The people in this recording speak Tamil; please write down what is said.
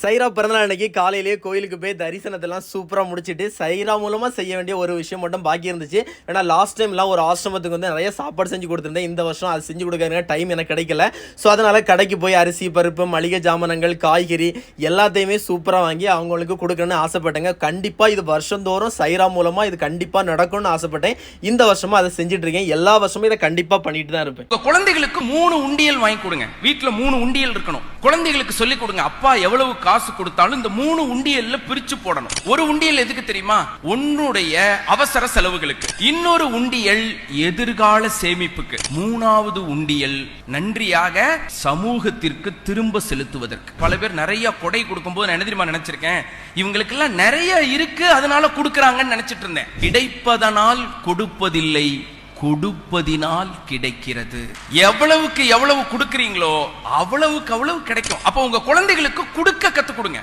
சைரா பிறந்தநாள் அன்னைக்கு காலையிலேயே கோயிலுக்கு போய் தரிசனத்தெல்லாம் சூப்பராக முடிச்சுட்டு சைரா மூலமாக செய்ய வேண்டிய ஒரு விஷயம் மட்டும் பாக்கி இருந்துச்சு. ஏன்னா லாஸ்ட் டைம்லாம் ஒரு ஆசிரமத்துக்கு வந்து நிறைய சாப்பாடு செஞ்சு கொடுத்துருந்தேன். இந்த வருஷம் அது செஞ்சு கொடுக்குற டைம் எனக்கு கிடைக்கல. ஸோ அதனால் கடைக்கு போய் அரிசி, பருப்பு, மளிகை ஜாமானங்கள், காய்கறி எல்லாத்தையுமே சூப்பராக வாங்கி அவங்களுக்கு கொடுக்கணும்னு ஆசைப்பட்டேங்க. கண்டிப்பாக இது வருஷந்தோறும் சைரா மூலமாக இது கண்டிப்பாக நடக்கும்னு ஆசைப்பட்டேன். இந்த வருஷமும் அதை செஞ்சுட்டு இருக்கேன். எல்லா வருஷமும் இதை கண்டிப்பாக பண்ணிட்டு தான் இருப்பேன். குழந்தைகளுக்கு 3 உண்டியல் வாங்கி கொடுங்க. வீட்டில் 3 உண்டியல் இருக்கணும். குழந்தைகளுக்கு சொல்லிக் கொடுங்க, அப்பா எவ்வளவு காசு கொடுத்தாலும் இந்த 3 உண்டியல்ல பிரிச்சு போடணும். ஒரு உண்டியல் எதுக்கு தெரியுமா? உன்னுடைய அவசர செலவுகளுக்கு. இன்னொரு உண்டியல் எதிர்கால சேமிப்புக்கு. 3வது உண்டியல் நன்றியாக சமூகத்திற்கு திரும்ப செலுத்துவதற்கு. பல பேர் நிறைய கொடை கொடுக்கும் போது நான் என்ன தெரியுமா நினைச்சிருக்கேன், இவங்களுக்கு எல்லாம் நிறைய இருக்கு அதனால கொடுக்கறாங்கன்னு நினைச்சிட்டு இருந்தேன். கிடைப்பதனால் கொடுப்பதில்லை, கொடுப்பதினால் கிடைக்கிறது. எவ்வளவுக்கு எவ்வளவு கொடுக்கறீங்களோ அவ்வளவுக்கு அவ்வளவு கிடைக்கும். அப்ப உங்க குழந்தைகளுக்கு கொடுக்க கத்து கொடுங்க.